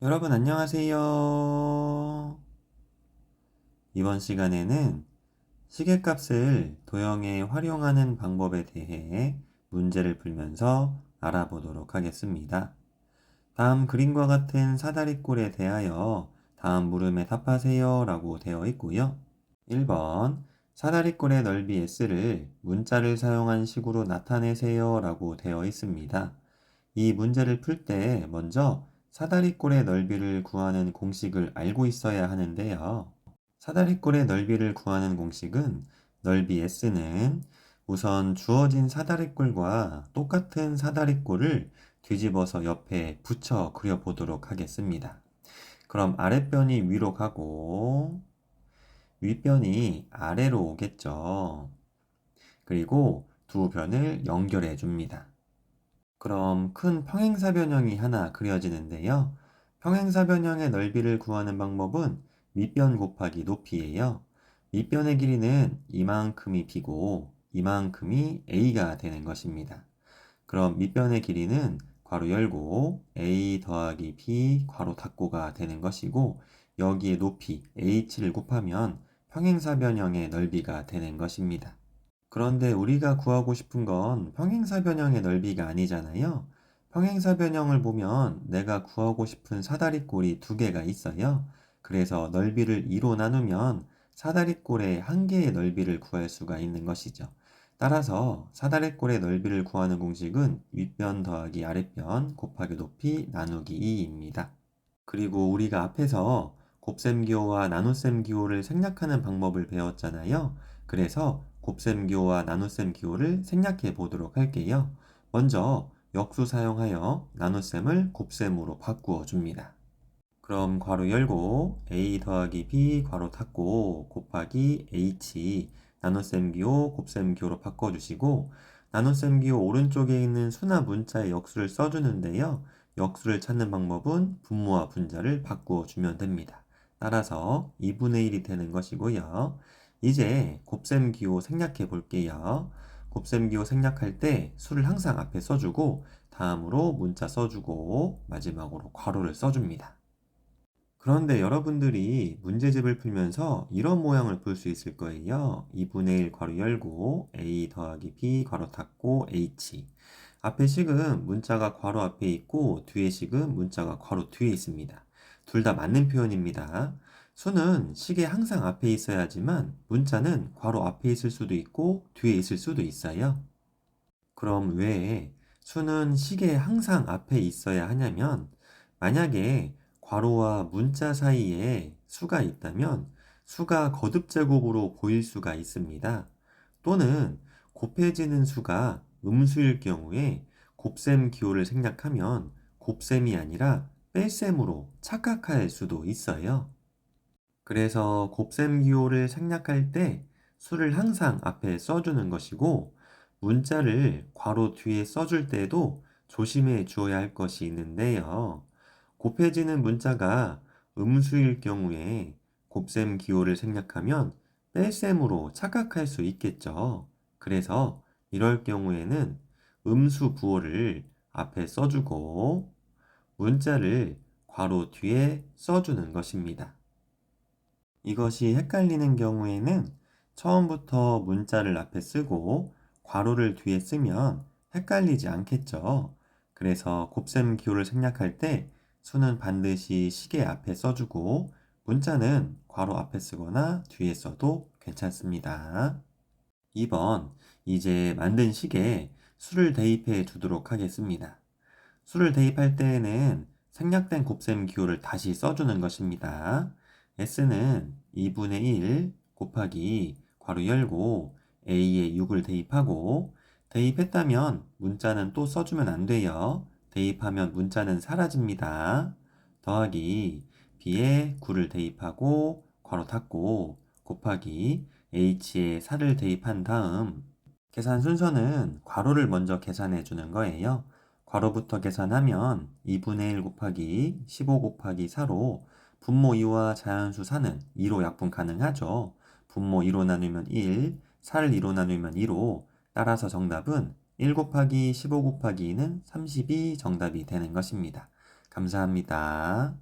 여러분 안녕하세요. 이번 시간에는 시계값을 도형에 활용하는 방법에 대해 문제를 풀면서 알아보도록 하겠습니다. 다음 그림과 같은 사다리꼴에 대하여 다음 물음에 답하세요 라고 되어 있고요. 1번 사다리꼴의 넓이 S를 문자를 사용한 식으로 나타내세요 라고 되어 있습니다. 이 문제를 풀 때 먼저 사다리꼴의 넓이를 구하는 공식을 알고 있어야 하는데요. 사다리꼴의 넓이를 구하는 공식은 넓이 S는 우선 주어진 사다리꼴과 똑같은 사다리꼴을 뒤집어서 옆에 붙여 그려보도록 하겠습니다. 그럼 아랫변이 위로 가고 윗변이 아래로 오겠죠. 그리고 두 변을 연결해 줍니다. 그럼 큰 평행사변형이 하나 그려지는데요. 평행사변형의 넓이를 구하는 방법은 밑변 곱하기 높이예요. 밑변의 길이는 이만큼이 b고 이만큼이 a가 되는 것입니다. 그럼 밑변의 길이는 괄호 열고 a 더하기 b 괄호 닫고가 되는 것이고 여기에 높이 h를 곱하면 평행사변형의 넓이가 되는 것입니다. 그런데 우리가 구하고 싶은 건 평행사변형의 넓이가 아니잖아요. 평행사변형을 보면 내가 구하고 싶은 사다리꼴이 두 개가 있어요. 그래서 넓이를 2로 나누면 사다리꼴의 한 개의 넓이를 구할 수가 있는 것이죠. 따라서 사다리꼴의 넓이를 구하는 공식은 윗변 더하기 아랫변 곱하기 높이 나누기 2입니다. 그리고 우리가 앞에서 곱셈기호와 나눗셈기호를 생략하는 방법을 배웠잖아요. 그래서 곱셈기호와 나눗셈기호를 생략해 보도록 할게요. 먼저 역수 사용하여 나눗셈을 곱셈으로 바꾸어 줍니다. 그럼 괄호 열고 a 더하기 b 괄호 닫고 곱하기 h 나눗셈기호 곱셈기호로 바꿔주시고 나눗셈기호 오른쪽에 있는 수나 문자의 역수를 써주는데요. 역수를 찾는 방법은 분모와 분자를 바꾸어 주면 됩니다. 따라서 2분의 1이 되는 것이고요. 이제 곱셈기호 생략해 볼게요. 곱셈기호 생략할 때 수를 항상 앞에 써주고 다음으로 문자 써주고 마지막으로 괄호를 써줍니다. 그런데 여러분들이 문제집을 풀면서 이런 모양을 볼 수 있을 거예요. 2분의 1 괄호 열고 a 더하기 b 괄호 닫고 h 앞에 식은 문자가 괄호 앞에 있고 뒤에 식은 문자가 괄호 뒤에 있습니다. 둘 다 맞는 표현입니다. 수는 식에 항상 앞에 있어야 하지만 문자는 괄호 앞에 있을 수도 있고 뒤에 있을 수도 있어요. 그럼 왜 수는 식에 항상 앞에 있어야 하냐면 만약에 괄호와 문자 사이에 수가 있다면 수가 거듭제곱으로 보일 수가 있습니다. 또는 곱해지는 수가 음수일 경우에 곱셈 기호를 생략하면 곱셈이 아니라 뺄셈으로 착각할 수도 있어요. 그래서 곱셈 기호를 생략할 때 수를 항상 앞에 써주는 것이고 문자를 괄호 뒤에 써줄 때도 조심해 주어야 할 것이 있는데요. 곱해지는 문자가 음수일 경우에 곱셈 기호를 생략하면 뺄셈으로 착각할 수 있겠죠. 그래서 이럴 경우에는 음수 부호를 앞에 써주고 문자를 괄호 뒤에 써주는 것입니다. 이것이 헷갈리는 경우에는 처음부터 문자를 앞에 쓰고 괄호를 뒤에 쓰면 헷갈리지 않겠죠. 그래서 곱셈 기호를 생략할 때 수는 반드시 시계 앞에 써주고 문자는 괄호 앞에 쓰거나 뒤에 써도 괜찮습니다. 2번, 이제 만든 식에 수를 대입해 주도록 하겠습니다. 수를 대입할 때에는 생략된 곱셈 기호를 다시 써주는 것입니다. S는 2분의 1 곱하기 괄호 열고 A에 6을 대입하고 대입했다면 문자는 또 써주면 안 돼요. 대입하면 문자는 사라집니다. 더하기 B에 9를 대입하고 괄호 닫고 곱하기 H에 4를 대입한 다음 계산 순서는 괄호를 먼저 계산해 주는 거예요. 괄호부터 계산하면 2분의 1 곱하기 15 곱하기 4로 분모 2와 자연수 4는 2로 약분 가능하죠. 분모 2로 나누면 1, 4를 2로 나누면 2로 따라서 정답은 1 곱하기 15 곱하기 2는 32 정답이 되는 것입니다. 감사합니다.